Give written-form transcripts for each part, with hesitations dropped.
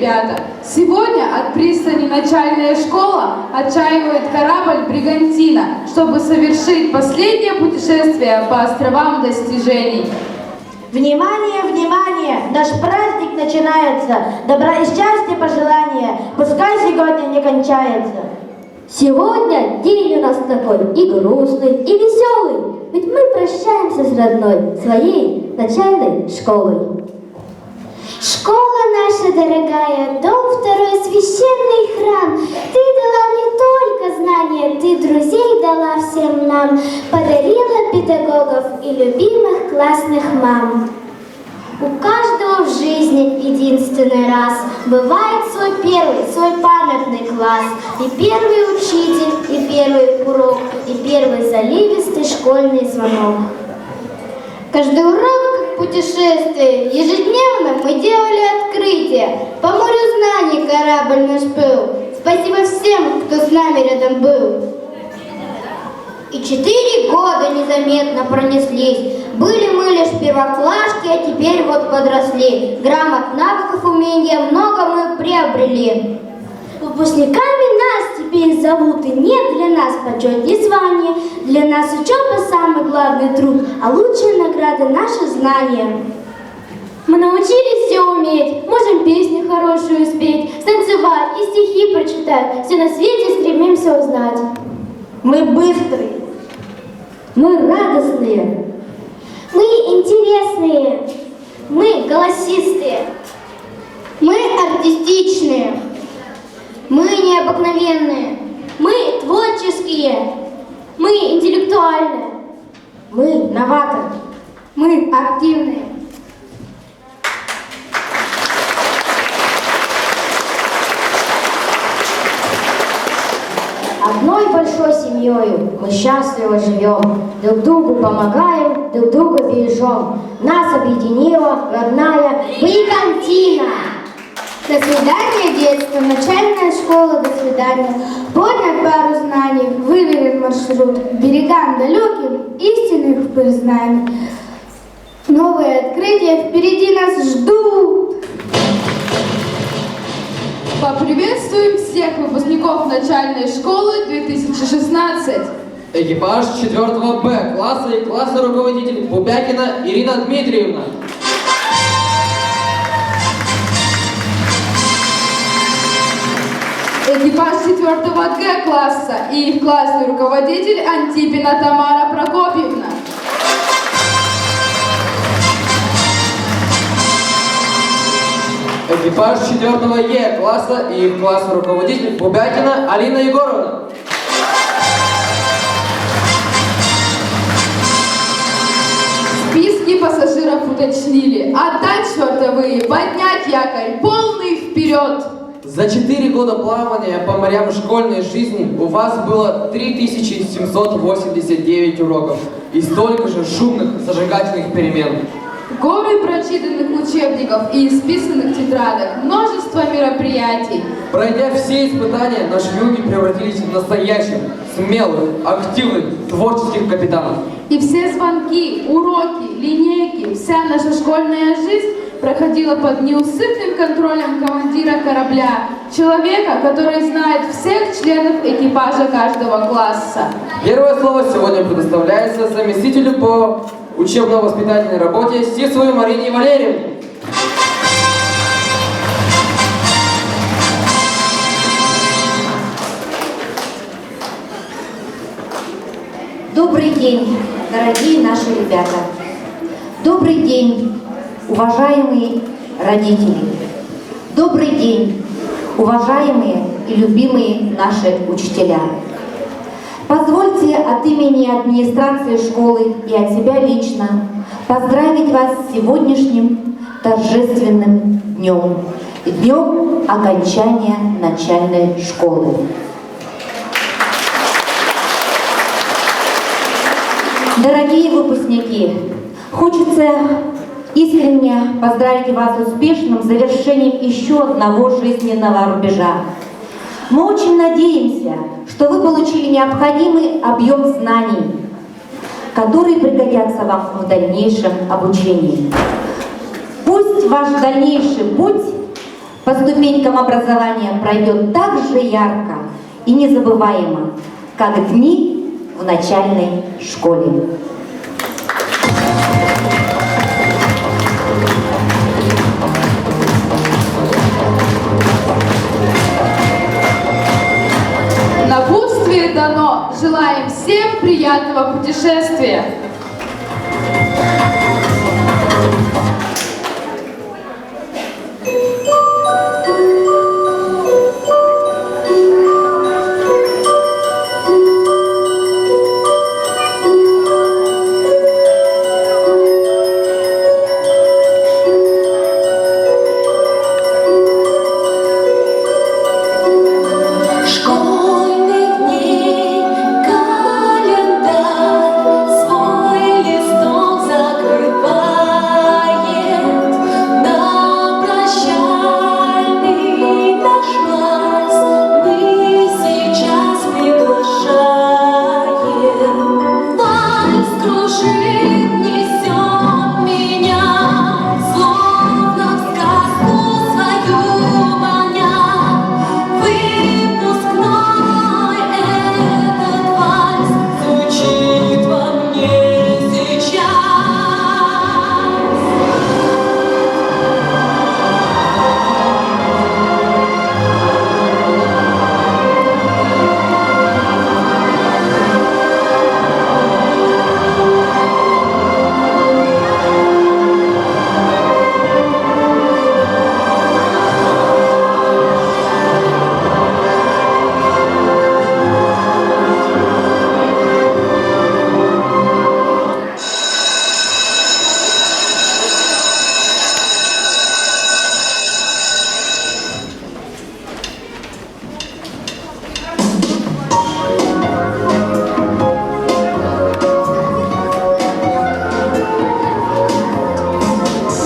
ребята! Сегодня от пристани начальная школа отчаивает корабль «Бригантина», чтобы совершить последнее путешествие по островам достижений. Внимание, внимание! Наш праздник начинается! Добра и счастья пожелания! Пускай сегодня не кончается! Сегодня день у нас такой и грустный, и веселый, ведь мы прощаемся с родной, своей начальной школой. Школа наша дорогая, дом второй, священный храм. Ты дала не только знания, ты друзей дала всем нам, подарила педагогов и любимых классных мам. У каждого в жизни единственный раз бывает свой первый, свой памятный класс. И первый учитель, и первый урок, и первый заливистый школьный звонок. Каждый урок как путешествие, ежедневно мы делали открытие. По морю знаний корабль наш плыл. Спасибо всем, кто с нами рядом был. И 4 года незаметно пронеслись. Были мы лишь первоклашки, а теперь вот подросли. Грамот, навыков, умения много мы приобрели. Выпускниками нас теперь зовут, и нет для нас почет и звания. Для нас учеба самый главный труд, а лучшая награда — наши знания. Мы научились все уметь, можем песню хорошую спеть, станцевать и стихи прочитать, все на свете стремимся узнать. Мы быстрые, Мы радостные, Мы интересные, мы голосистые, мы артистичные, мы необыкновенные, мы творческие, мы интеллектуальные, мы новаторы. мы активные. Одной большой семьей мы счастливо живем, друг другу помогаем, друг друга бережем. Нас объединила родная Бригантина. До свидания, детство, начальная школа, до свидания. Поднят пару знаний, выверен маршрут, к берегам далеким, истинных признаний. Новые открытия впереди нас ждут. Поприветствуем всех выпускников начальной школы 2016. Экипаж 4 Б класса и классный руководитель Бубякина Ирина Дмитриевна. Экипаж 4 Г класса и их классный руководитель Антипина Тамара Прокопьевна. Экипаж 4 Е класса и их классный руководитель Бубякина Алина Егоровна. Списки пассажиров уточнили. Отдать чертовые, поднять якорь, полный вперед! За 4 года плавания по морям школьной жизни у вас было 3789 уроков и столько же шумных зажигательных перемен. Горы прочитанных учебников и исписанных тетрадок, множество мероприятий. Пройдя все испытания, наши люди превратились в настоящих, смелых, активных, творческих капитанов. И все звонки, уроки, линейки, вся наша школьная жизнь проходила под неусыпным контролем командира корабля, человека, который знает всех членов экипажа каждого класса. Первое слово сегодня предоставляется заместителю по учебно-воспитательной работе Сисовой Марине Валерьевне. Добрый день, дорогие наши ребята. Добрый день, уважаемые родители. Добрый день, уважаемые и любимые наши учителя. Позвольте от имени администрации школы и от себя лично поздравить вас с сегодняшним торжественным днем, днем окончания начальной школы. Дорогие выпускники, хочется искренне поздравить вас с успешным завершением еще одного жизненного рубежа. Мы очень надеемся, что вы получили необходимый объем знаний, которые пригодятся вам в дальнейшем обучении. Пусть ваш дальнейший путь по ступенькам образования пройдет так же ярко и незабываемо, как дни в начальной школе. Напутствие дано. Желаем всем приятного путешествия. Школьных дней календарь свой листок закрывает, на прощальный наш вальс мы сейчас приглашаем. Вальс кружит, несет меня, словно в сказку свою маня. Выпускной этот вальс звучит во мне сейчас.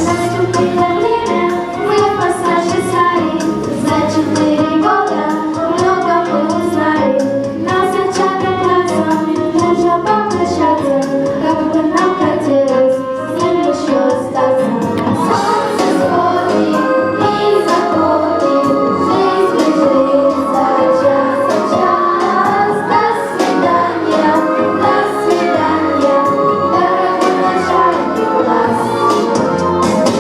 Наступило время, мы постарше стали. За 4 года много мы узнали. Нас зачатым глазом нужно попрощаться, как бы нам хотелось с ним еще остаться. Солнце сходит и заходит, жизнь бежит за час, за час. До свидания, дорогой начальник класс.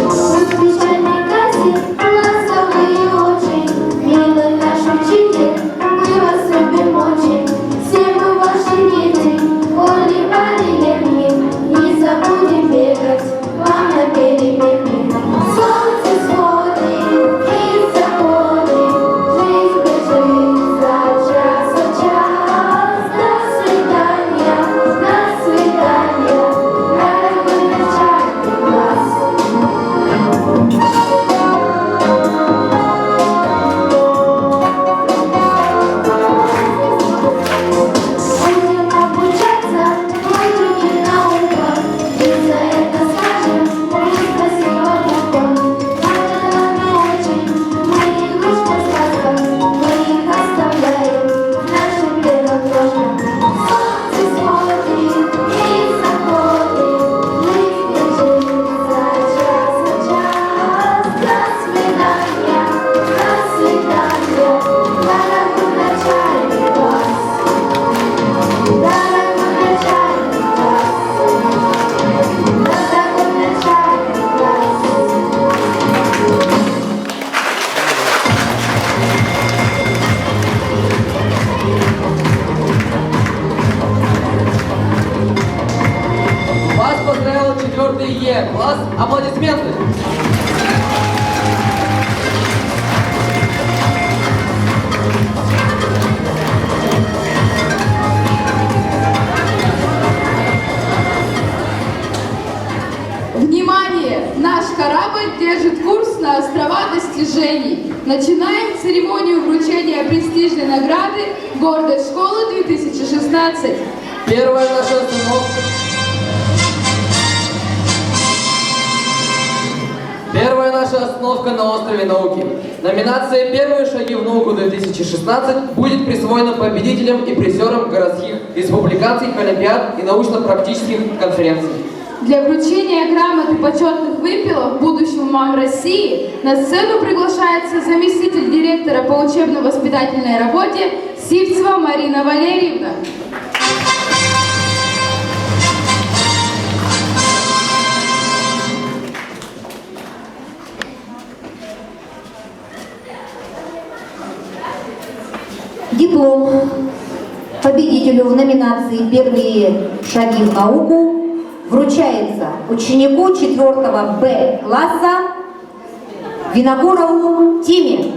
Мы в печальной кассе, ласковый и очень милый наш учитель, мы вас любим очень. Все мы ваши дети, Оли, Вали, Лени, не забудем бегать вам на перемене. Солнце сходит и заходит, жизнь бежит за час, за час. До свидания, дорогой начальник класс. Будем обучаться, мы другим наукам, и за это скажем мы спасибо Богу. Надо очень, мы не грустно сказкам, мы их оставляем нашим педагогам. Солнце сходит и заходит, жизнь бежит за час, за час. До свидания, дорогой начальник класс. Дорогой начальник класс. Дорогой начальник класс. Вас поздравил 4 Е класс. Аплодисменты. Внимание! Наш корабль держит курс на острова достижений. Начинаем церемонию вручения престижной награды «Гордость школы 2016». Первая наша остановка. Первая наша остановка на острове Науки. Номинация «Первые шаги в науку-2016» будет присвоена победителям и призерам городских республиканских олимпиад и научно-практических конференций. Для вручения грамоты почетных выпилов будущим мам России на сцену приглашается заместитель директора по учебно-воспитательной работе Сивцева Марина Валерьевна. Диплом победителю в номинации «Первые шаги в науку» вручается ученику 4 Б класса Винокурову Тиме.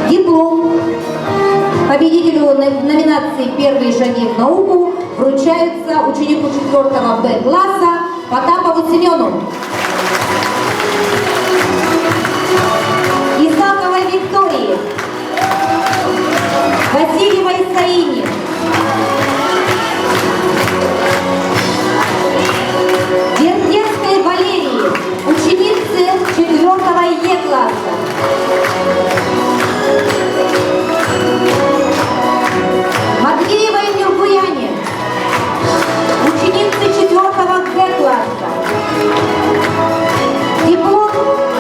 Диплом победителю номинации «Первые шаги в науку» вручается ученику 4 Б класса Потапову Семену. Исаковой Виктории. Васильевой Саине. Вертенской Валерии, ученице 4 Е класса. Матвеевой Нюргуяне, ученице 4 Г класса. Диплом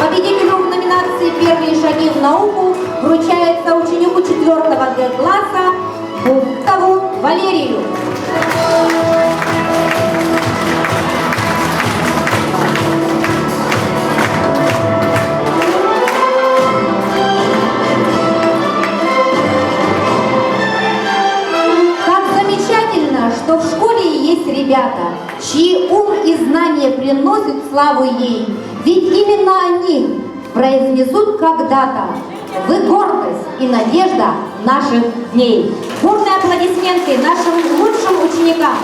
победителю в номинации «Первые шаги в науку» вручается ученику 4 Г класса Бухтову Валерию. Что в школе есть ребята, чьи ум и знания приносят славу ей. Ведь именно они произнесут когда-то: вы гордость и надежда наших дней. Бурные аплодисменты нашим лучшим ученикам.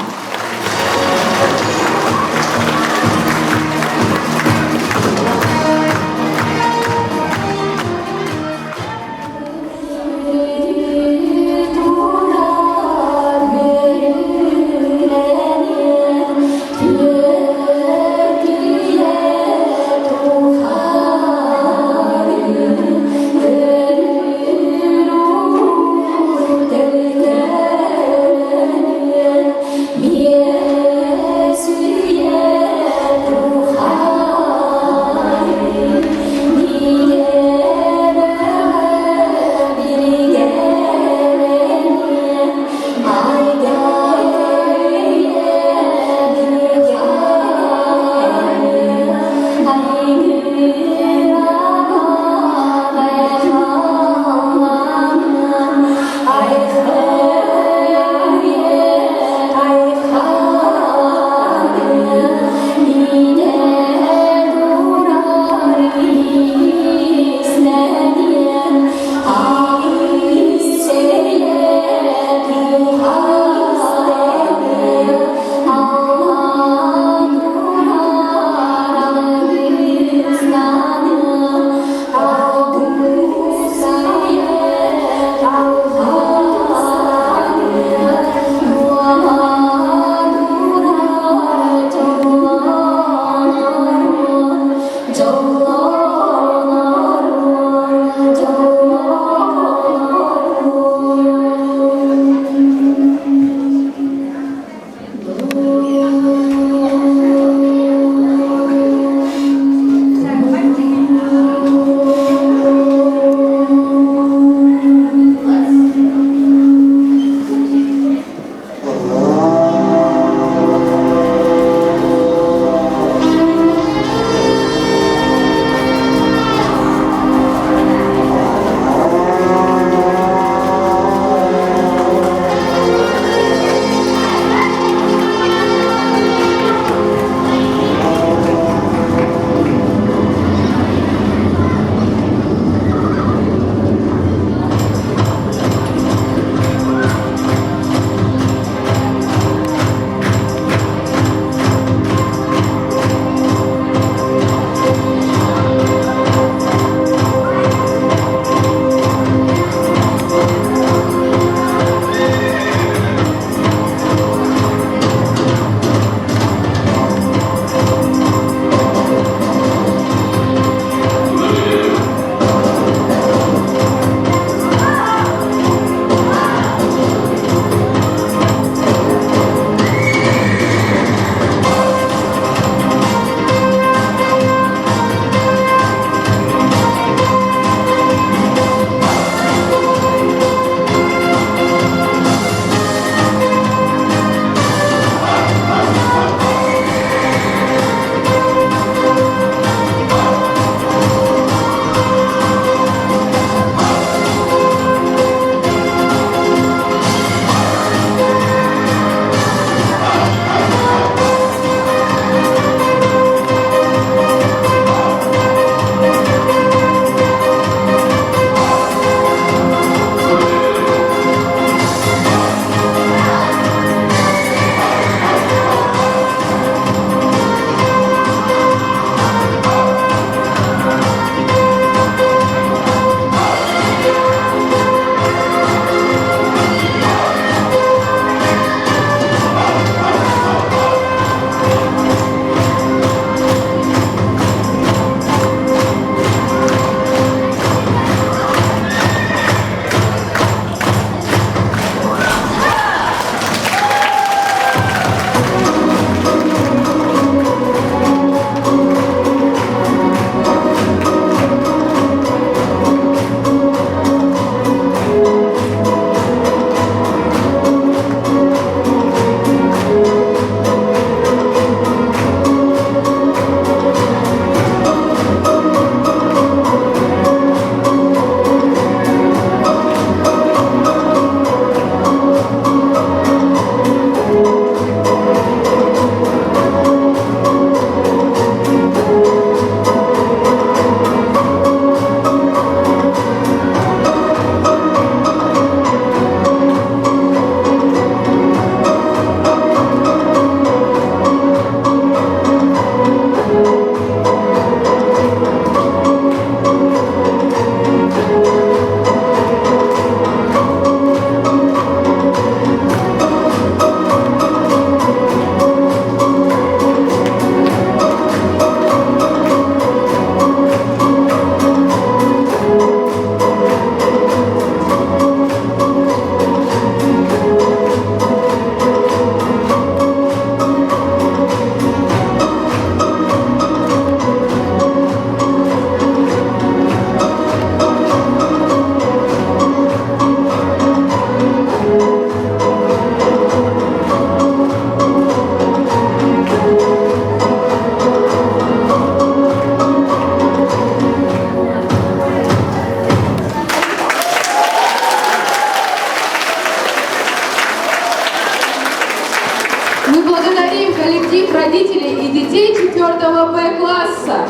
Мы благодарим коллектив родителей и детей 4 Б класса.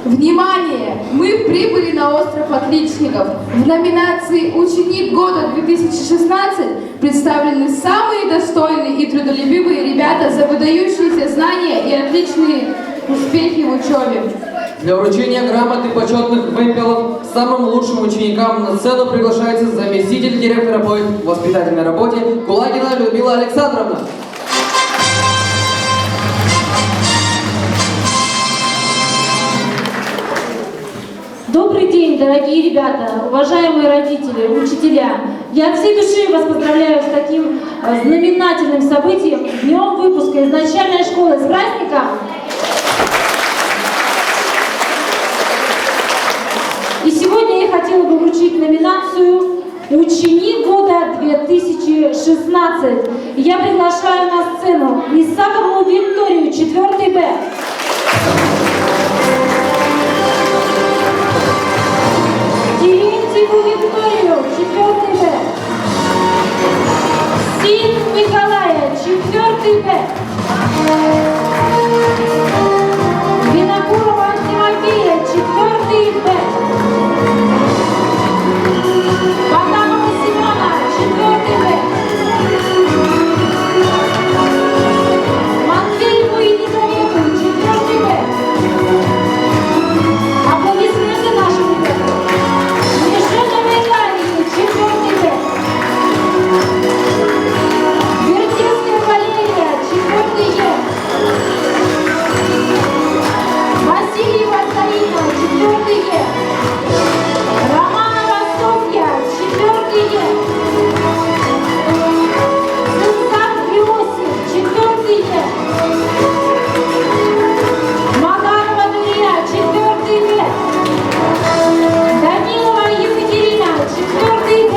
Внимание! Мы прибыли на остров Отличников. В номинации «Ученик года 2016» представлены самые достойные и трудолюбивые ребята за выдающиеся знания и отличные успехи в учебе. Для вручения грамот и почетных вымпелов самым лучшим ученикам на сцену приглашается заместитель директора по воспитательной работе Кулагина Людмила Александровна. Добрый день, дорогие ребята, уважаемые родители, учителя. Я от всей души вас поздравляю с таким знаменательным событием, днем выпуска из начальной школы. С праздником! И сегодня я хотела бы вручить номинацию «Ученик года 2016». Я приглашаю на сцену Исакову Викторию, 4 Б. Терентьеву Викторию, 4 Б. Син Николая, 4 Б. Винокурова Тимофея, 4 Б. Потапова Семена, 4 Б. Матвееву Елизавету, 4 Б. Аплодисменты нашим ребятам. Мишенова Италии, 4 Б. Вертинская Валерия, 4 Е. Васильева Зарина, 4 Е. Романова Софья, 4 Е. Сынцак Иосиф, 4 Е. Макарова Дарья, 4 Б. Данилова Екатерина, 4 Б.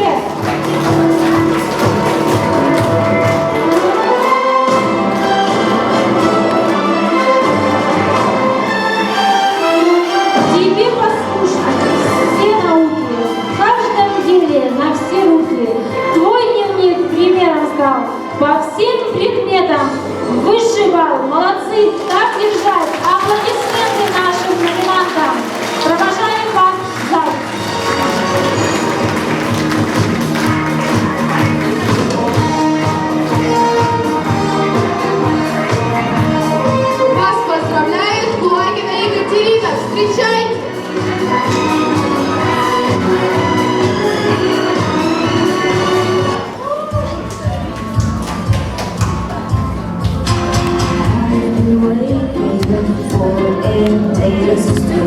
Тебе послушно все науки, в каждом деле на все руки. Твой дневник примером стал по всем предметам. Высший балл, молодцы, так держать. Аплодисменты нашим номинантам. Провожаем вас в зал. Вас поздравляет Кулагина Екатерина. Встречайте!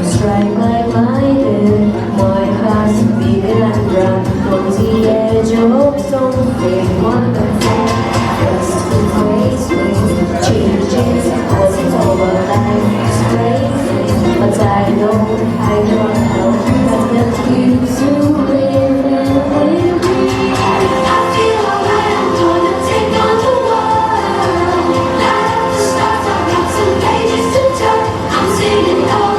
Strike like lightning, my heart's beating and run on the edge of something wonderful. Just embrace me, changes as it's over, life is crazy, but I know that you to live with me. I feel alright, I'm gonna take on the world. Light up the stars, I've got some pages to turn. I'm singing oh.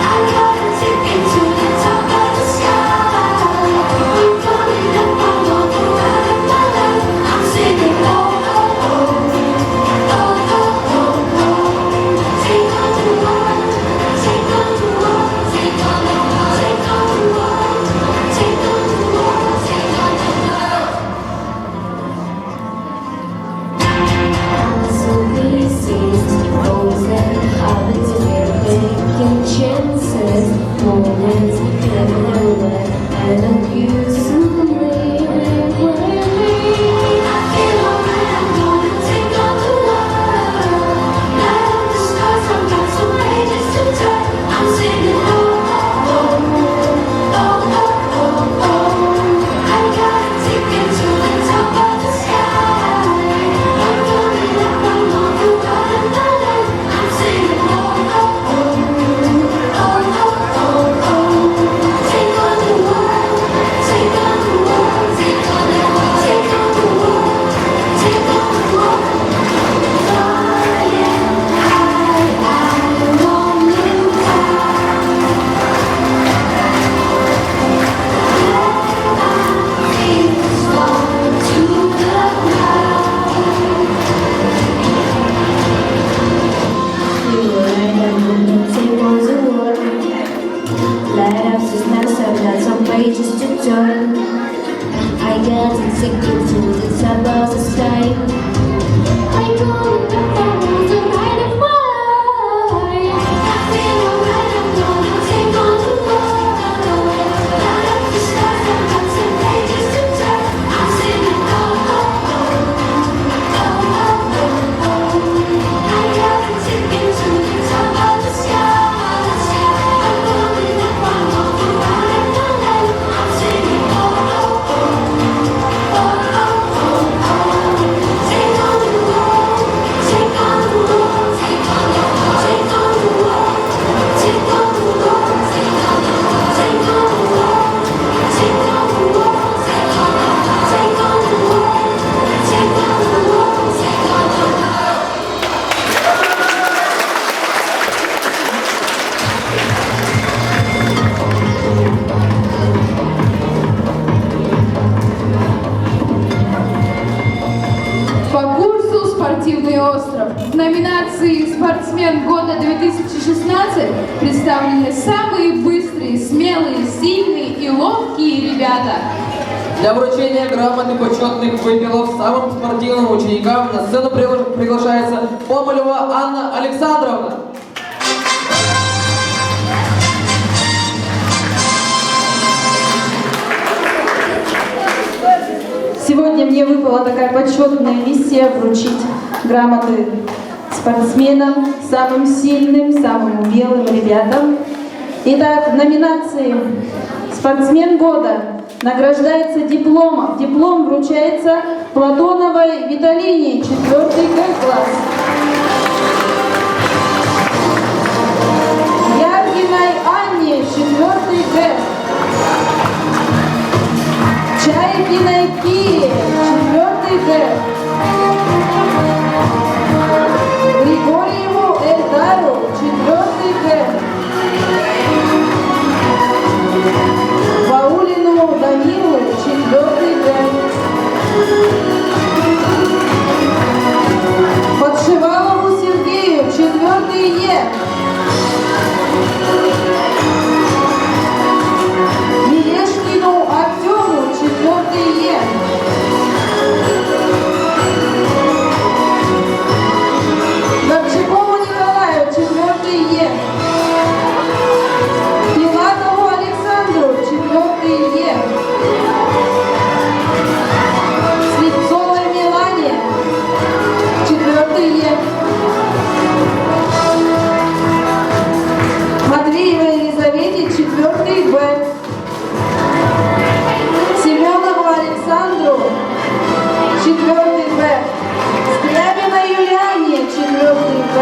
I got a ticket to the top of the sky. got some pages to turn. I got a ticket to the top of the sky. I go in the phone to ride a fire. I feel alright, I'm gonna take on the world. Light up the stars, I've got some pages to turn. I'm singing oh, oh, oh, oh, oh, oh, oh. I got a ticket to the top of the sky. I'm going up, I'm gonna ride the night. I'm singing oh, oh, oh, oh, oh, oh, oh. Take on the world, take on the world, take on the world, take on the world, take on the world, take on the world, take on the world, take on the world, take on the world, take on the world, take on the world, take on the world. По курсу «Спортивный остров» в номинации «Спортсмен года 2016» представлены самые быстрые, смелые, сильные и ловкие ребята. Для вручения грамоты почетных выпилов самым спортивным ученикам на сцену приглашается Помолева Анна Александровна. Сегодня мне выпала такая почетная миссия вручить грамоты спортсменам, самым сильным, самым умелым ребятам. Итак, в номинации «Спортсмен года» награждается дипломом. Диплом вручается Платоновой Виталине, 4-й класс. Яргиной Анне, 4-й Г. Чайкиной Кире, 4-й Г. Григорьеву Эльдару, 4-й Г. Ваулину Данилу, 4-й Г. Подшивалову Сергею, 4-й Е. Мелешкину Артему, 4-й Е. Горчакову Николаю, 4-й Е. Пилатову Александру, 4-й Е. Слепцовой Милане, 4-й Е. Матвеевой Елизавете, 4-й Б. Семенову Александру, 4-й Б. Скрябиной Юлиане, 4-й Б.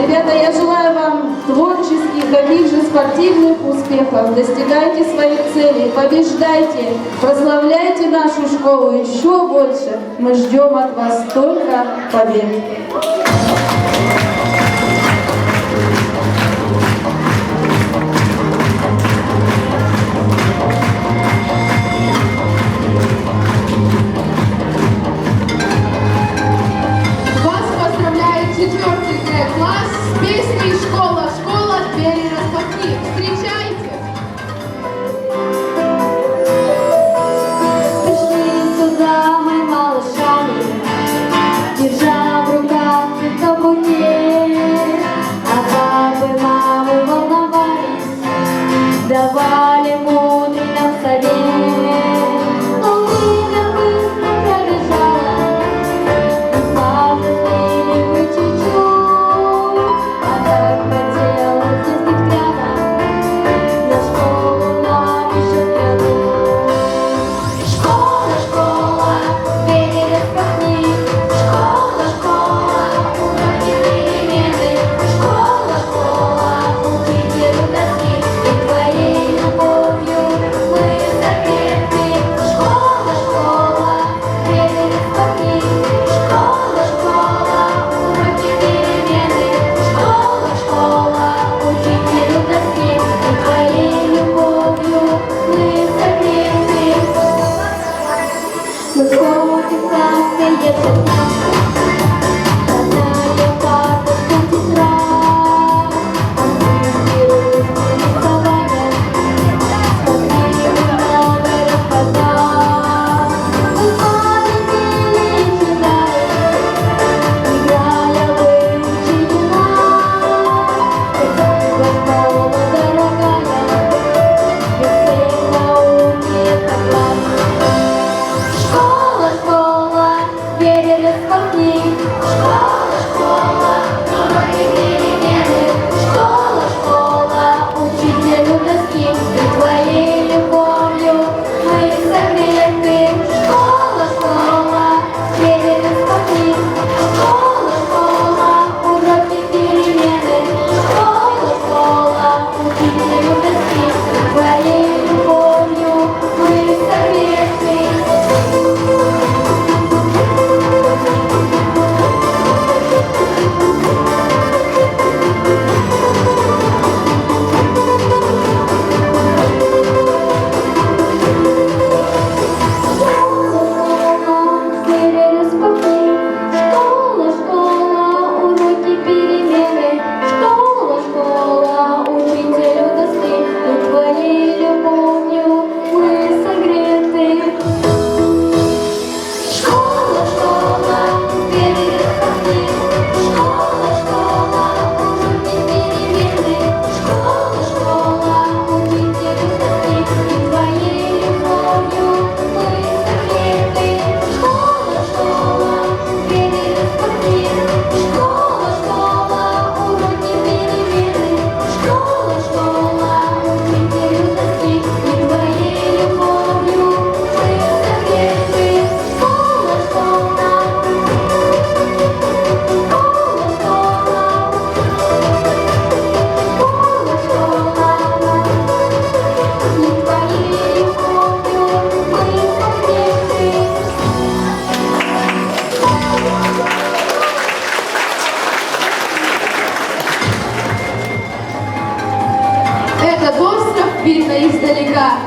Ребята, я желаю вам творческих, таких же спортивных успехов. Достигайте своих целей, побеждайте, прославляйте нашу школу еще больше. Мы ждем от вас только побед. Вас поздравляет 4-й Г-класс с песней «Школа, школа, двери распахни». Встречайте! Пришли сюда мы малышами, держа в руках цветок.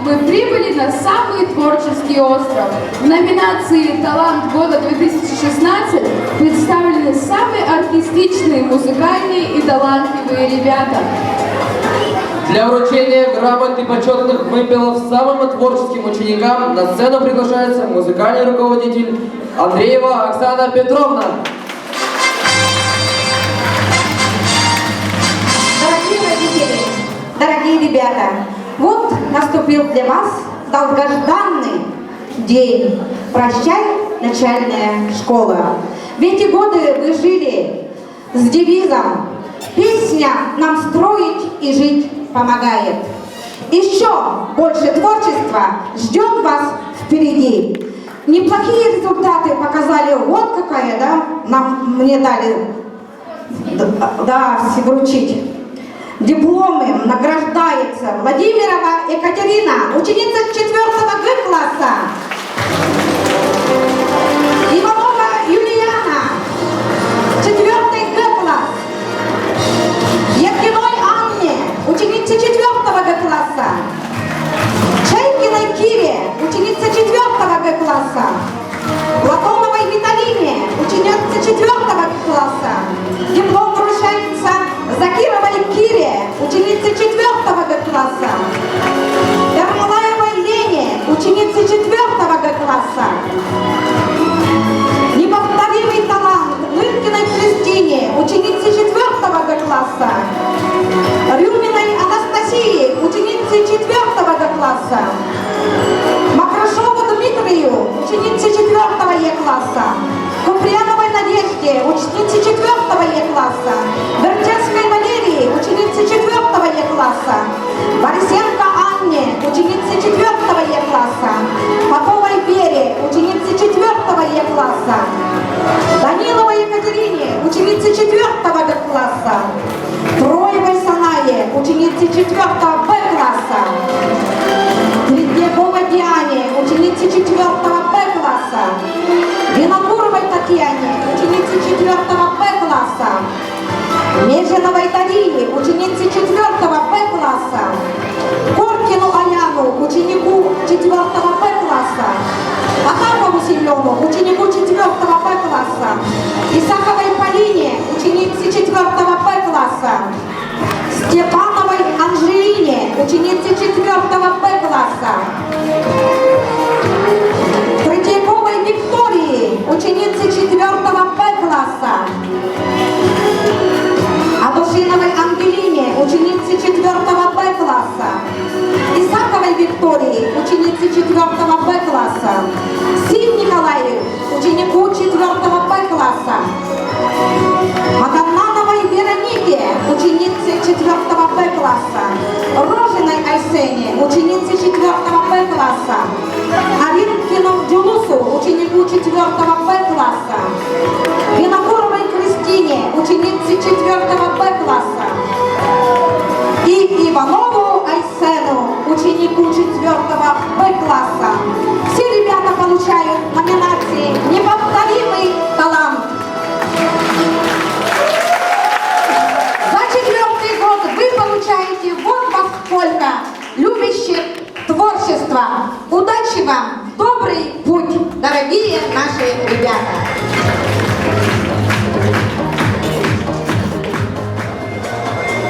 мы прибыли на самый творческий остров. В номинации «Талант года 2016» представлены самые артистичные, музыкальные и талантливые ребята. Для вручения грамот и почетных вымпелов самым творческим ученикам на сцену приглашается музыкальный руководитель Андреева Оксана Петровна. Дорогие родители, дорогие ребята, вот наступил для вас долгожданный день. Прощай, начальная школа. В эти годы вы жили с девизом «Песня нам строить и жить помогает». Еще больше творчества ждет вас впереди. Неплохие результаты показали. Вот какая, да, мне дали, да, вручить. Дипломы награждается Владимирова Екатерина, ученица 4 Г класса. Иванова Юлиана, 4 Г класс. Евгеной Анне, ученица 4 Г класса. Шейкиной Кире, ученица 4 Г класса. Платоновой Виталине, ученица 4 Г класса. Диплом вручается Закировой Кире, ученице 4 Г класса. Ермолаевой Лене, ученице 4 Г класса. Неповторимый талант Лыткиной Кристине, ученице 4 Г класса. Рюминой Анастасии, ученице 4 Г класса. Макрашову Дмитрию, ученице 4 Е класса. Куприяновой Надежде, ученице 4 Е класса. Вертецкой Валерии, ученице 4 Е класса. Борисенко Анне, ученице 4 Е класса. Поповой Вере, ученице 4 Е класса. Даниловой Екатерине, ученице 4 Г класса. Троевой Санае, ученице 4 Б класса. Третьяковой Диане, ученице 4 Б класса. Винокуровой Татьяне, ученице 4 Б класса. Межиновой Дарье, ученице 4 Б класса. Коркину Аляну, ученику 4 Б класса. Атакову Семену, ученику 4 Б класса. Исаковой Полине, ученице 4 Б класса. Степановой Анжелине, ученице 4 Б класса. Третьяковой Виктории, ученице 4 Б класса. Адушиновой Ангелине, ученице 4 Б класса. Исаковой Виктории, ученице 4 Б класса. Сив Николаевич, ученику 4 Б класса. Маганнановой Веронике, ученице 4 Б класса. Рожиной Айсене, ученице 4 Б класса. Аринкину Джулусу, ученику 4 Б класса. Винокуровой Кристине, ученице 4 Б класса. И Иванову Айсену, ученику 4 Б класса. Все ребята получают номинации «Неповторимый талант». За 4-й год вы получаете вот во сколько любящих творчество. Удачи вам, добрый путь, дорогие наши ребята.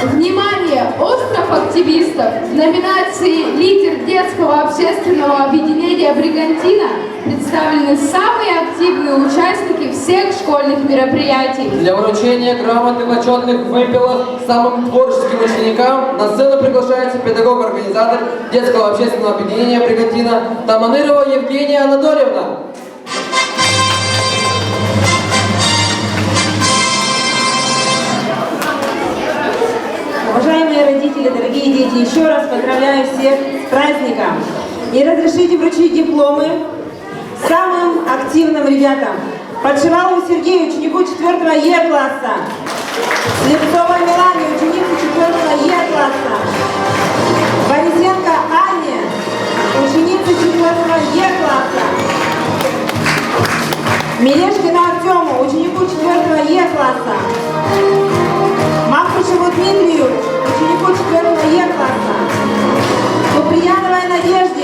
Внимание! Остров активистов в номинации «Лидер детского общественного объединения «Бригантина» представлены самые активные участники всех школьных мероприятий. Для вручения грамот и почетных вымпелов самым творческим ученикам на сцену приглашается педагог-организатор детского общественного объединения «Бригантина» Таманырова Евгения Анатольевна. Уважаемые родители, дорогие дети, еще раз поздравляю всех с праздником. И разрешите вручить дипломы самым активным ребятам. Подшивалову Сергею, ученику 4 Е класса. Слепцовой Милане, ученику 4 Е класса. Борисенко Анне, ученица 4 Е класса. Мелешкину Артему, ученику 4 Е класса. Макушеву Дмитрию, ученику 4 Е класса. Куприяновой Надежде,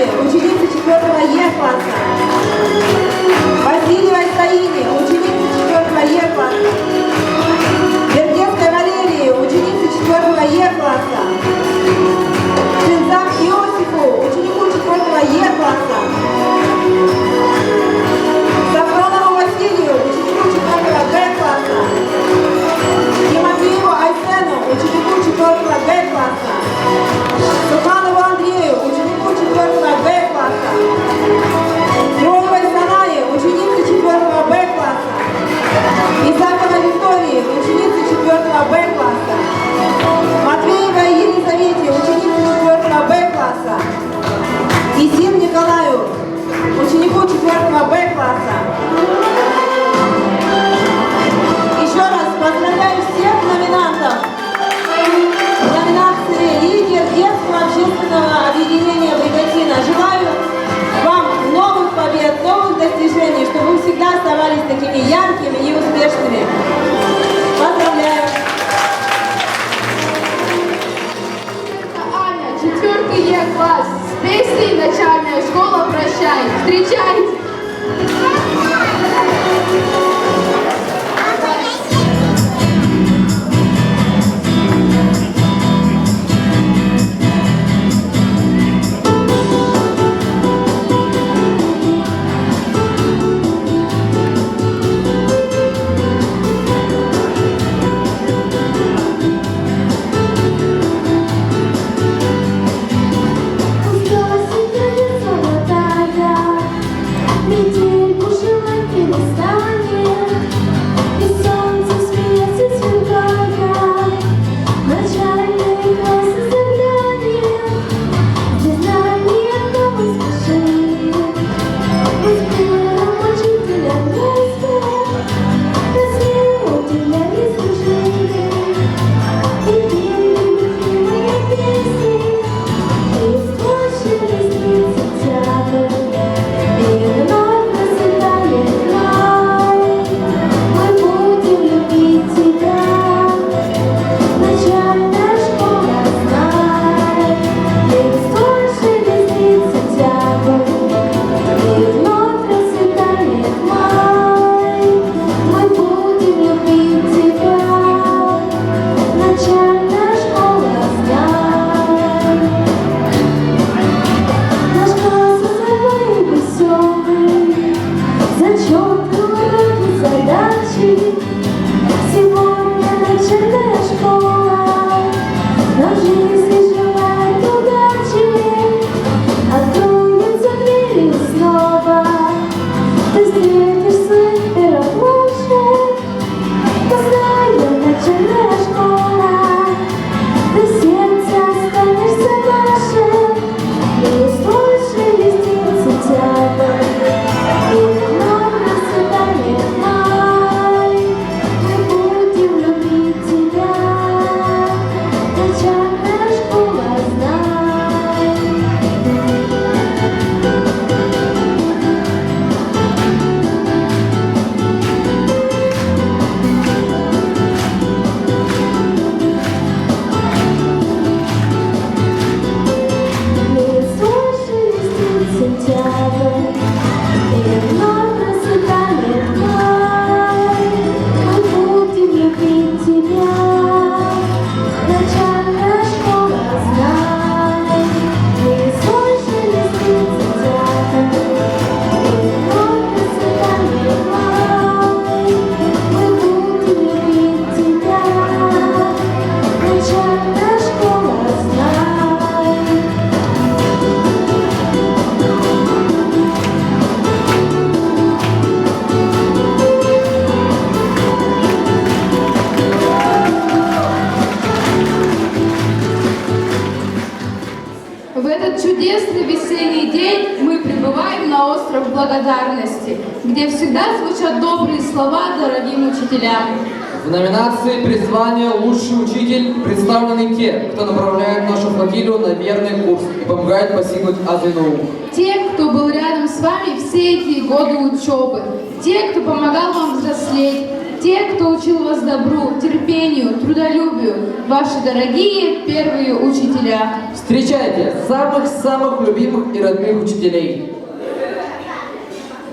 благодарности, где всегда звучат добрые слова дорогим учителям. В номинации «Призвание лучший учитель» представлены те, кто направляет нашу флотилию на верный курс и помогает постигнуть азы наук. Те, кто был рядом с вами все эти годы учебы, те, кто помогал вам взрослеть, те, кто учил вас добру, терпению, трудолюбию, ваши дорогие первые учителя. Встречайте самых-самых любимых и родных учителей.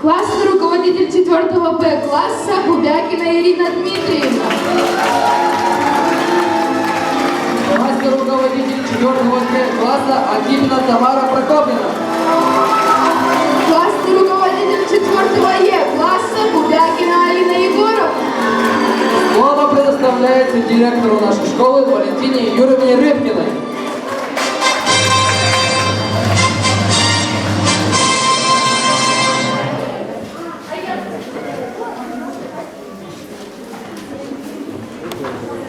Классный руководитель 4 Б класса Губякина Ирина Дмитриевна. Классный руководитель 4 Б класса Антипина Тамара Прокопьевна. Классный руководитель 4 Е класса Губякина Алина Егоровна. Слово предоставляется директору нашей школы Валентине Юрьевне Рыбкиной.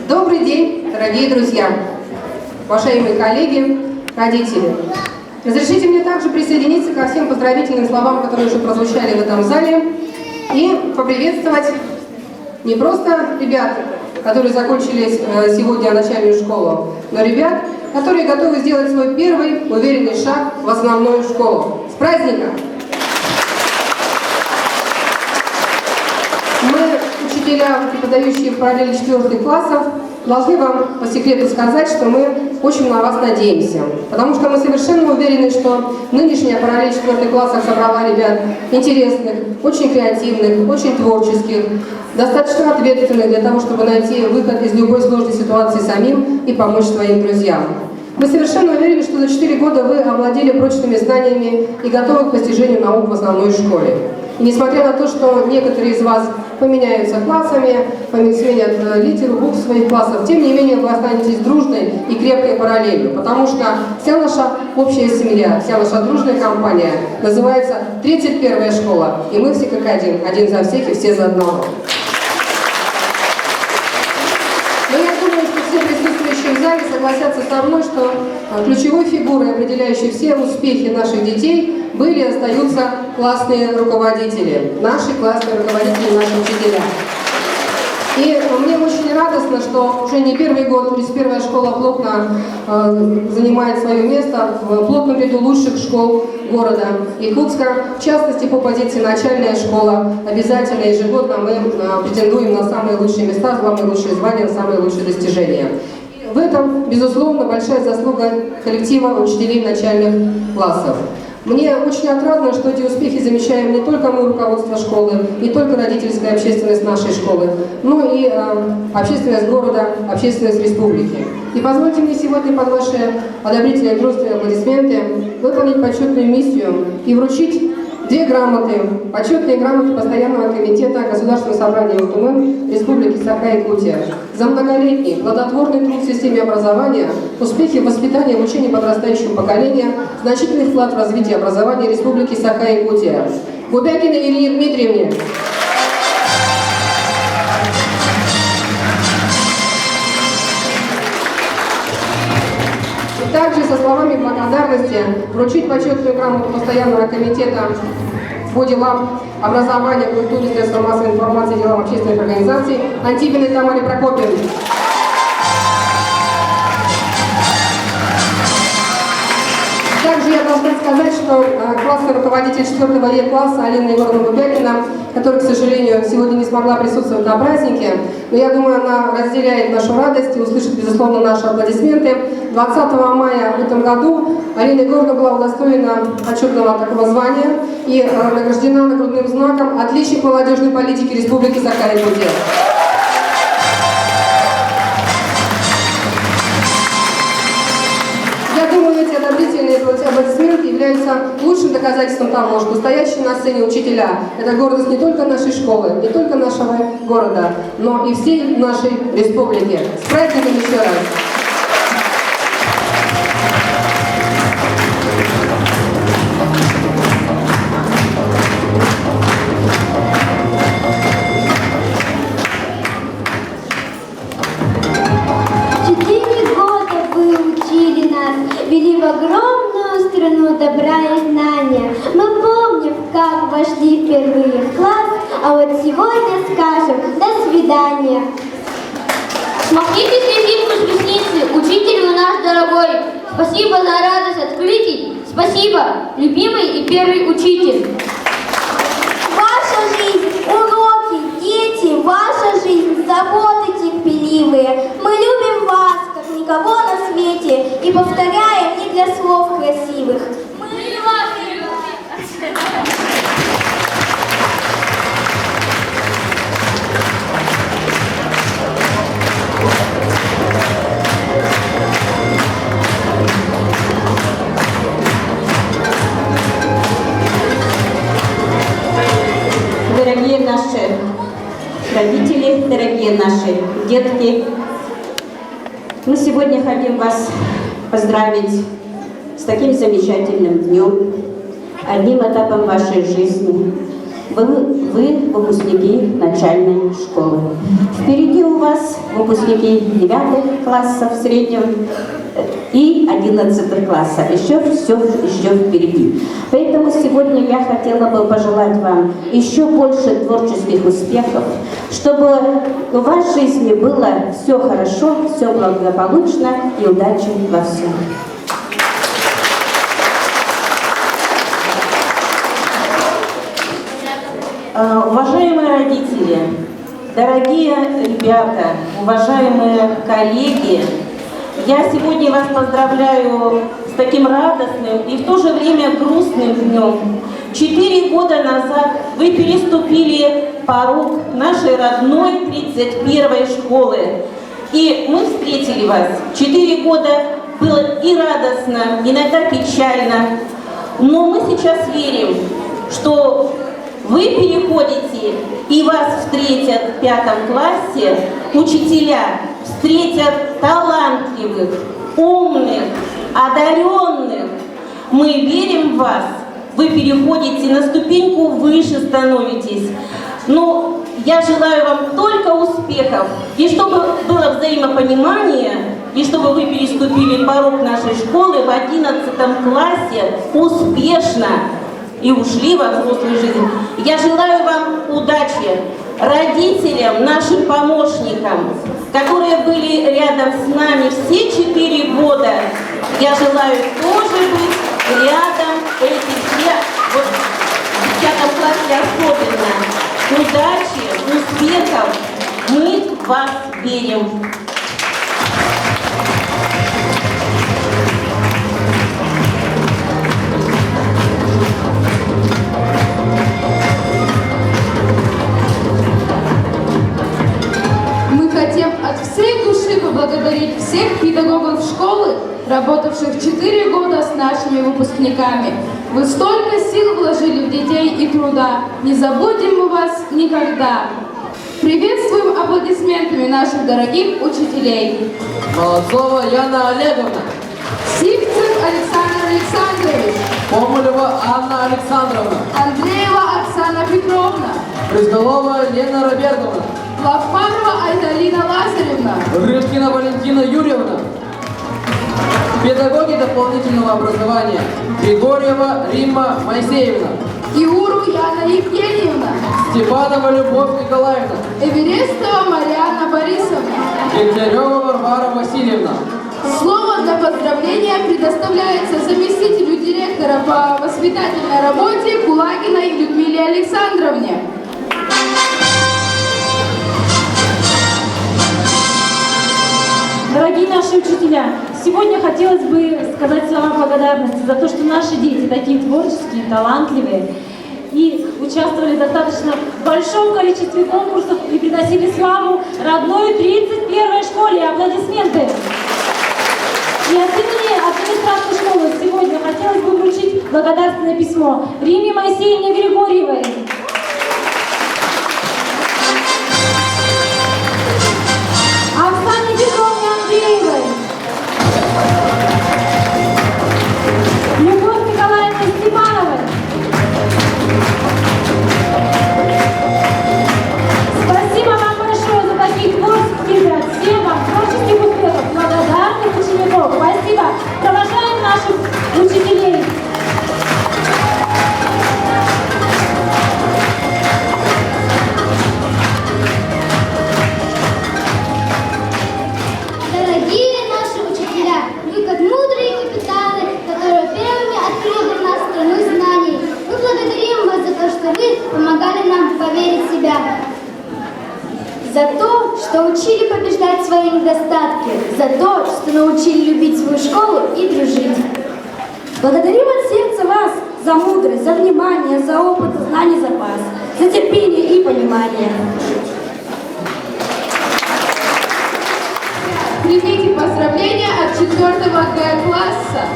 Добрый день, дорогие друзья, уважаемые коллеги, родители. Разрешите мне также присоединиться ко всем поздравительным словам, которые уже прозвучали в этом зале, и поприветствовать не просто ребят, которые закончили сегодня начальную школу, но ребят, которые готовы сделать свой первый уверенный шаг в основную школу. С праздником! Мы, учителя, преподающие в параллели 4 классов, должны вам по секрету сказать, что мы очень на вас надеемся. Потому что мы совершенно уверены, что нынешняя параллель 4 классов собрала ребят интересных, очень креативных, очень творческих, достаточно ответственных для того, чтобы найти выход из любой сложной ситуации самим и помочь своим друзьям. Мы совершенно уверены, что за 4 года вы овладели прочными знаниями и готовы к постижению наук в основной школе. И несмотря на то, что некоторые из вас поменяются классами, сменят литеру, букв своих классов, тем не менее вы останетесь дружной и крепкой параллелью, потому что вся наша общая семья, вся наша дружная компания называется 31-я школа, и мы все как один за всех и все за одного. Но я думаю, что все присутствующие в зале согласятся со мной, что ключевой фигурой, определяющей все успехи наших детей, были и остаются классные руководители, наши классные руководители, наши учителя. И мне очень радостно, что уже не первый год 31-я школа плотно занимает свое место в плотном ряду лучших школ города Якутска. В частности, по позиции начальная школа, обязательно ежегодно мы претендуем на самые лучшие места, самые лучшие звания, самые лучшие достижения. В этом, безусловно, большая заслуга коллектива учителей начальных классов. Мне очень отрадно, что эти успехи замечаем не только мы, руководство школы, не только родительская общественность нашей школы, но и общественность города, общественность республики. И позвольте мне сегодня под ваши одобрительные дружественные аплодисменты выполнить почетную миссию и вручить 2 грамоты, почетные грамоты Постоянного комитета Государственного собрания УТМ Республики Саха-Якутия за многолетний плодотворный труд в системе образования, успехи в воспитании и обучении подрастающего поколения, значительный вклад в развитие образования Республики Саха-Якутия. Губякиной Ирине Дмитриевне. Также со словами благодарности вручить почетную грамоту Постоянного комитета по делам образования, культуры, средств массовой информации, делам общественных организаций Антипиной Тамаре Прокопьевне. Также я должна сказать, что классный руководитель 4 Е-класса Алина Егоровна Губякина, которая, к сожалению, сегодня не смогла присутствовать на празднике, но я думаю, она разделяет нашу радость и услышит, безусловно, наши аплодисменты. 20 мая в этом году Алина Егоровна была удостоена почетного такого звания и награждена нагрудным знаком «Отличник молодежной политики Республики Саха-Якутия». Я думаю, эти одобрительные аплодисменты являются лучшим доказательством того, что стоящие на сцене учителя – это гордость не только нашей школы, не только нашего города, но и всей нашей республики. С праздником еще раз! Вели в огромную страну добра и знания. Мы помним как вошли впервые в класс, а вот сегодня скажем «до свидания». Смахните слезинку с ресницы, учитель вы наш дорогой. Спасибо за радость открытий, спасибо, любимый и первый учитель. Ваша жизнь, уроки, дети, ваша жизнь, заботы терпеливые. Мы любим вас, как никого на свете, и повторяем не для слов красивых. Мы вас любим. Дорогие наши родители, дорогие наши детки, мы сегодня хотим вас поздравить с таким замечательным днем, одним этапом вашей жизни. Вы выпускники начальной школы. Впереди у вас выпускники 9 классов среднего и 11 классов. Еще все впереди. Поэтому сегодня я хотела бы пожелать вам еще больше творческих успехов, чтобы в вашей жизни было все хорошо, все благополучно и удачи во всем. Уважаемые родители, дорогие ребята, уважаемые коллеги, я сегодня вас поздравляю с таким радостным и в то же время грустным днем. 4 года назад вы переступили порог нашей родной 31-й школы. И мы встретили вас. 4 года было и радостно, иногда печально. Но мы сейчас верим, что вы переходите, и вас встретят в 5 классе учителя, встретят талантливых, умных, одаренных. Мы верим в вас. Вы переходите на ступеньку выше, становитесь. Но я желаю вам только успехов, и чтобы было взаимопонимание, и чтобы вы переступили порог нашей школы в 11 классе успешно и ушли во взрослую жизнь. Я желаю вам удачи, родителям, нашим помощникам, которые были рядом с нами все 4 года. Я желаю тоже быть рядом эти все, вот в 10 классе особенно. Удачи, успехов, мы в вас верим. Мы хотим от всей души поблагодарить всех педагогов школы, работавших 4 года с нашими выпускниками. Вы столько сил вложили в детей и труда. Не забудем мы вас никогда. Приветствуем аплодисментами наших дорогих учителей. Молодцова Яна Олеговна. Сивцев Александр Александрович. Помолева Анна Александровна. Андреева Оксана Петровна. Брызгалова Лена Робертовна. Лавпарова Айдалина Лазаревна. Рыбкина Валентина Юрьевна. Педагоги дополнительного образования. Григорьева Римма Моисеевна. Иуру Яна Евгеньевна. Степанова Любовь Николаевна. Эверестова Марьяна Борисовна. Дегтярева Варвара Васильевна. Слово для поздравления предоставляется заместителю директора по воспитательной работе Кулагиной Людмиле Александровне. Дорогие наши учителя, сегодня хотелось бы сказать слова благодарности за то, что наши дети такие творческие, талантливые и участвовали в достаточно большом количестве конкурсов и приносили славу родной 31-й школе. Аплодисменты! И от имени администрации школы сегодня хотелось бы вручить благодарственное письмо Риме Моисеевне Григорьевой. Оксане Петровне Андреевой. Любовь Николаевне Степановой. Спасибо вам большое за таких творческих ребят. Всем вам творческих успехов, благодарных учеников. Спасибо. Провожаем наших учителей. научили побеждать свои недостатки, за то, что научили любить свою школу и дружить. Благодарим от сердца вас за мудрость, за внимание, за опыт, знаний, запас, за терпение и понимание. Примите поздравления от 4 Г-класса.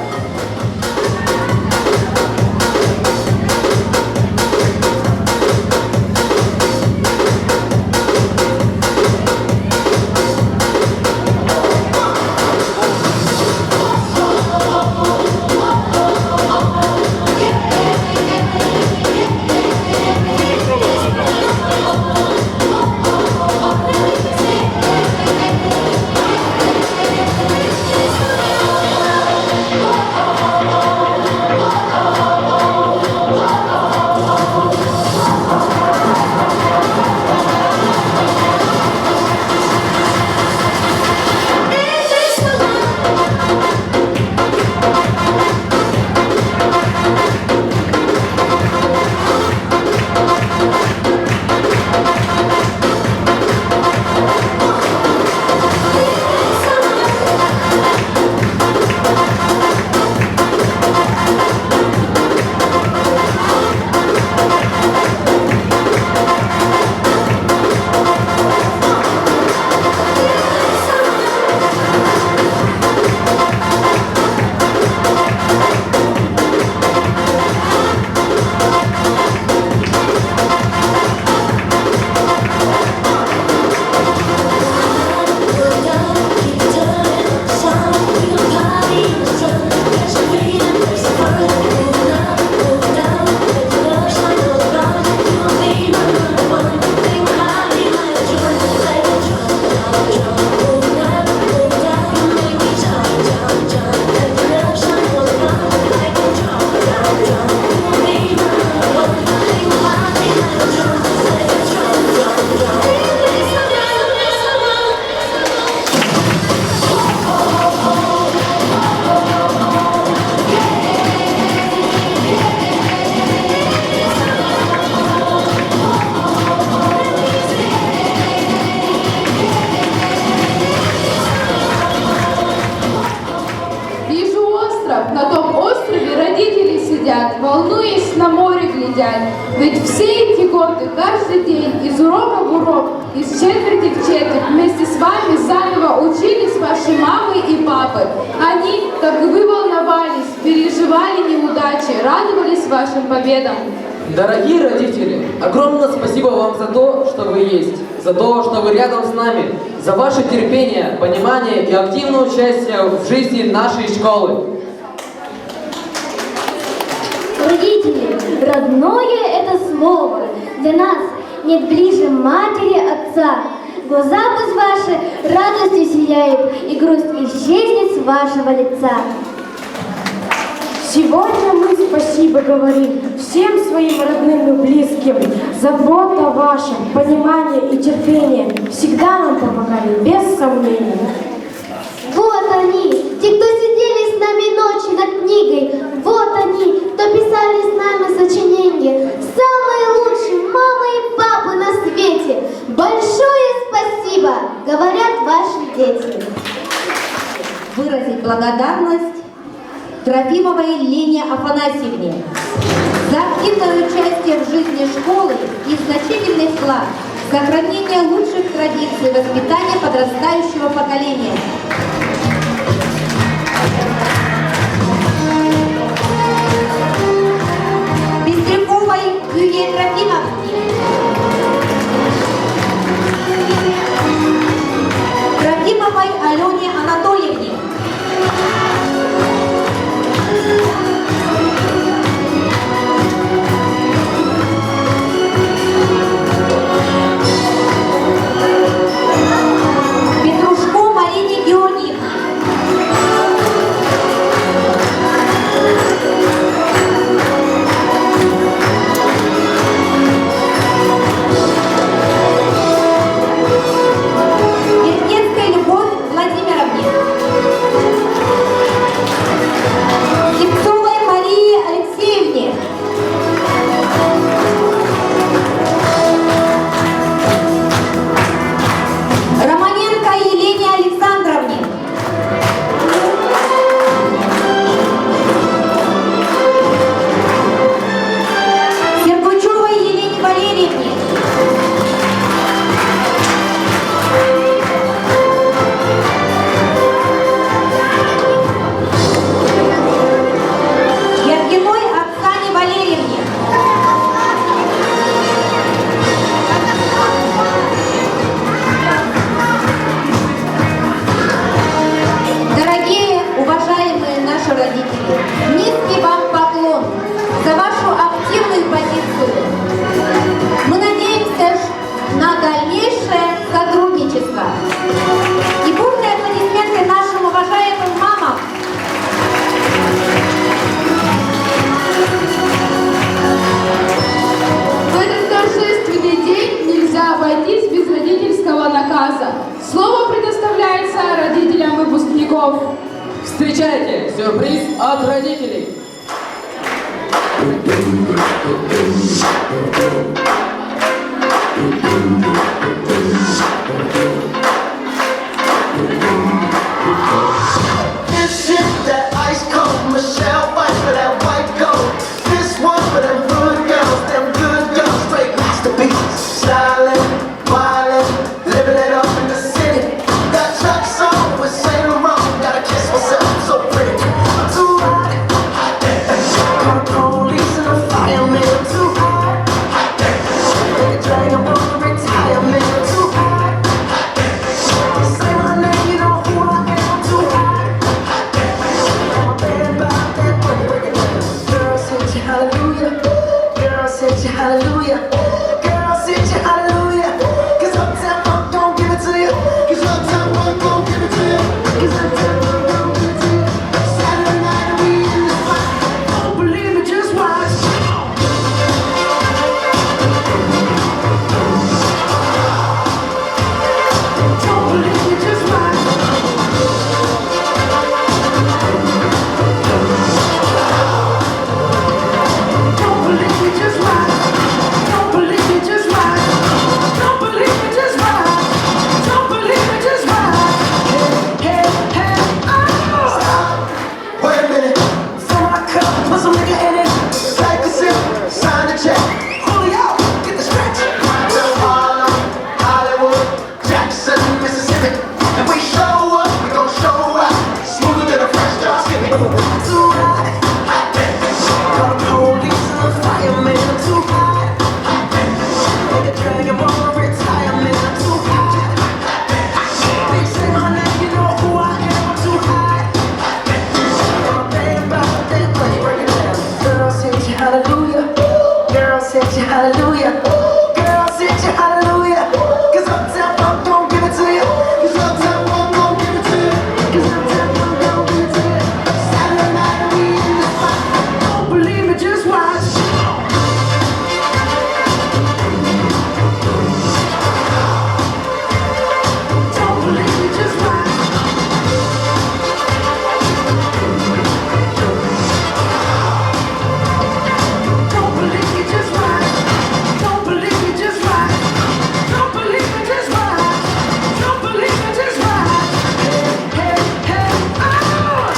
На том острове родители сидят, волнуясь, на море глядят. Ведь все эти годы, каждый день, из урока в урок, из четверти в четверть, вместе с вами заново учились ваши мамы и папы. Они, как и вы, волновались, переживали неудачи, радовались вашим победам. Дорогие родители, огромное спасибо вам за то, что вы есть, за то, что вы рядом с нами, за ваше терпение, понимание и активное участие в жизни нашей школы. Родители, родное это слово. Для нас нет ближе матери, отца. Глаза пусть ваши радостью сияют, и грусть исчезнет с вашего лица. Сегодня мы спасибо говорим всем своим родным и близким. Забота ваша, понимание и терпение всегда нам помогали, без сомнений. Вот они, те, кто сидели с нами ночью над книгой. Вот они, кто писали с нами сочинения. Самые лучшие мамы и папы на свете. Большое спасибо, говорят ваши дети. Выразить благодарность Трофимовой Лене Афанасьевне за активное участие в жизни школы и значительный вклад в сохранение лучших традиций воспитания подрастающего поколения. Пестряковой Юлии Трофимовне, Трофимовой Алене Анатольевне, Петрушко Марине Георгиевне, выпускников. Встречайте, сюрприз от родителей. This is that ice cold Michelle fight for that white gold. This one for them good girls, straight masterpieces. Styling, wildin', living it up in the city. Got Chuck's on with Saint Laurent, gotta kiss myself, I'm so pretty. I'm too hot, hot damn. Call the police and the fireman, I'm too hot, hot damn. They drag them on the retirement, I'm too hot, hot damn. Say my name, you know who I am, I'm too hot. Hallelujah, girl, sit you hallelujah, girl, sit you hallelujah. 'Cause Uptown Funk don't give it to you. 'Cause Uptown Funk don't give it to you. 'Cause Uptown Funk don't give it to you. Saturday night we in the spot. Don't believe me, just watch. Don't believe me, just watch. Don't believe me, just watch. Don't believe me, just watch. Don't believe me, just watch. Don't believe me, just watch. Hey, hey, oh! Stop. Wait a minute. Fill my cup, put some nigga in it. Take a sip, sign the check. Julio, get the stretch. Till Harlem, Hollywood, Jackson, Mississippi. If we show up, we gon' show out. Smoother than a fresh drop skipping. Too hot, hot damn. Call the police and the fireman, I'm too hot, hot damn. They can drag him on the retirement, I'm too hot, hot damn. They say my name, you know who I am, I'm too hot, hot damn. I'm a bad about that, let's break it down. Girl, sit you hallelujah. Girl, sit you hallelujah. Girl, sit you hallelujah. 'Cause Uptown Funk don't give it to you. 'Cause Uptown Funk don't give it to you. 'Cause Uptown Funk don't give it to you. Saturday night we in the spot. Don't believe me, just watch. Don't believe me, just watch. Don't believe me, just watch. Don't believe me, just watch. Don't believe me, just watch. Don't believe me, just watch. Hey, hey, oh!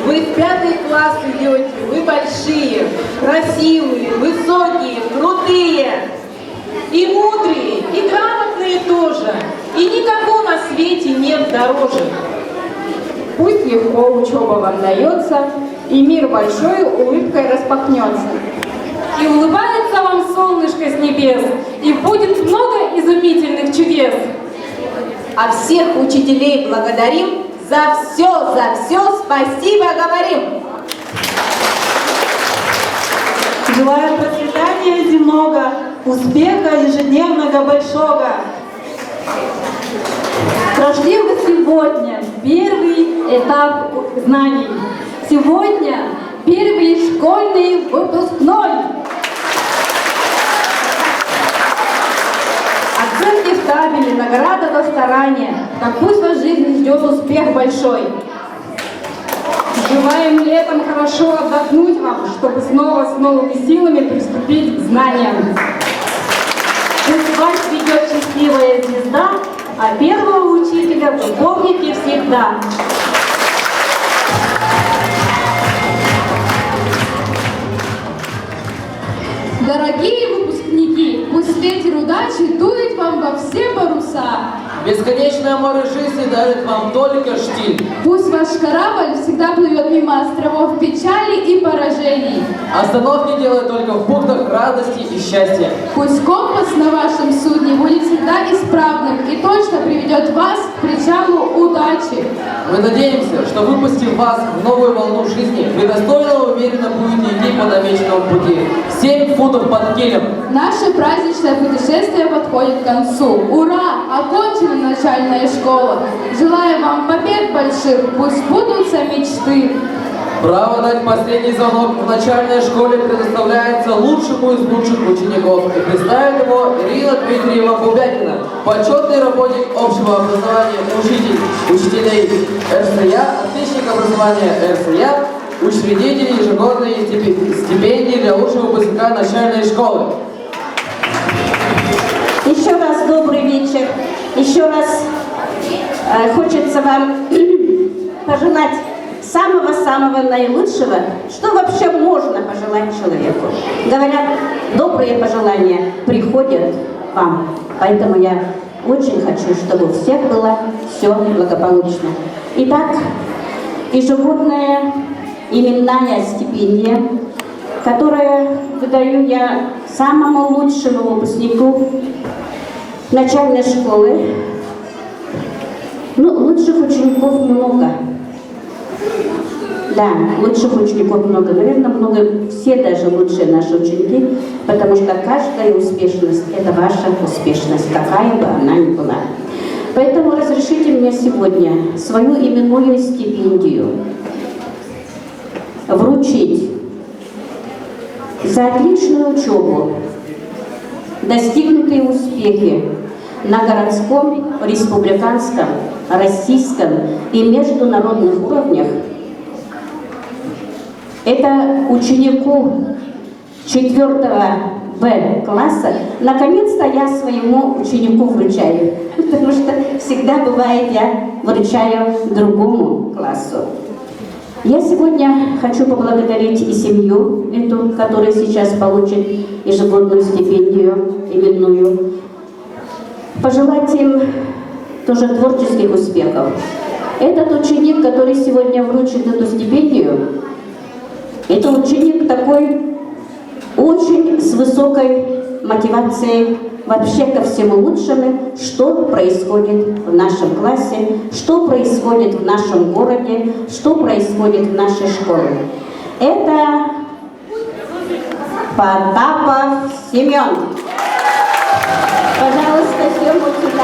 Вы в 5 класс идете, вы большие, красивые, высокие, крутые, и мудрые, и грамотные тоже. И никого на свете нет дороже. Пусть легко учеба вам дается, и мир большой улыбкой распахнется. И улыбается вам солнышко с небес, и будет много изумительных чудес. А всех учителей благодарим, за все спасибо говорим. Желаю процветания земного, успеха ежедневного большого. Прошли вы сегодня первый этап знаний. Сегодня первый школьный выпускной. Оценки в табеле, награда за старание. Так пусть вас жизнь ждет успех большой. Желаем летом хорошо отдохнуть вам, чтобы снова с новыми силами приступить к знаниям. Пусть вас ведет счастливая звезда, а первого учителя вы помните всегда. Дорогие выпускники, пусть ветер удачи дует вам во все паруса. Бесконечное море жизни дарит вам только штиль. Пусть ваш корабль всегда плывет мимо островов печали и поражений. Остановки делают только в бухтах радости и счастья. Пусть компас на вашем судне будет всегда исправным и точно приведет вас к причалу удачи. Мы надеемся, что выпустив вас в новую волну жизни, вы достойно и уверенно будете идти по намеченному пути. 7 футов под килем. Наше праздничное путешествие подходит к концу. Ура! Окончена начальная школа. Желаю вам побед больших, пусть сбудутся мечты. Право дать последний звонок в начальной школе предоставляется лучшему из лучших учеников. И представит его Ирина Дмитриева Бубякина, почетный работник общего образования, учитель учителей РСЯ, отличник образования РСЯ, учредитель ежегодной стипендии для лучшего выпускника начальной школы. Еще раз добрый вечер. Еще раз хочется вам пожелать самого-самого наилучшего, что вообще можно пожелать человеку. Говорят, добрые пожелания приходят вам. Поэтому я очень хочу, чтобы у всех было все благополучно. Итак, ежегодная именная стипендия, которую выдаю я самому лучшему выпускнику начальной школы. Ну, лучших учеников много. Да, лучших учеников много. Наверное, много, все даже лучшие наши ученики, потому что каждая успешность – это ваша успешность, какая бы она ни была. Поэтому разрешите мне сегодня свою именную стипендию вручить за отличную учебу, достигнутые успехи на городском, республиканском, российском и международных уровнях. Это ученику 4 Б класса. Наконец-то я своему ученику вручаю, потому что всегда бывает, я вручаю другому классу. Я сегодня хочу поблагодарить и семью эту, которая сейчас получит ежегодную стипендию именную. Пожелать им тоже творческих успехов. Этот ученик, который сегодня вручит эту стипендию, это ученик такой очень с высокой мотивацией вообще ко всему лучшему, что происходит в нашем классе, что происходит в нашем городе, что происходит в нашей школе. Это Потапов Семен. Пожалуйста, Сема, сюда.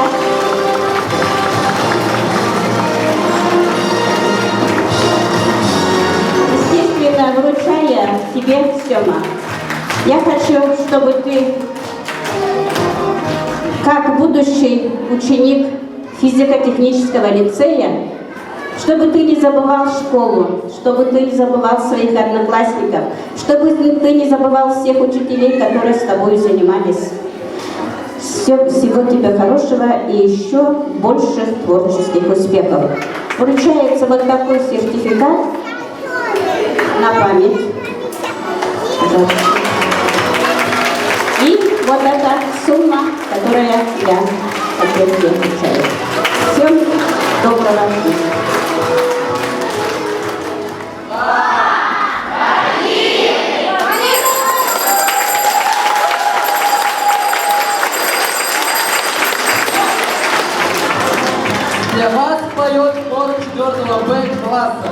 Естественно, вручая тебе, Сема, я хочу, чтобы ты, как будущий ученик физико-технического лицея, чтобы ты не забывал школу, чтобы ты не забывал своих одноклассников, чтобы ты не забывал всех учителей, которые с тобой занимались. Всего тебе хорошего и еще больших творческих успехов. Вручается вот такой сертификат на память. И вот эта сумма, которая я опять тебе вручаю. Всем доброго дня. Для вас поет хор 4 Б класса.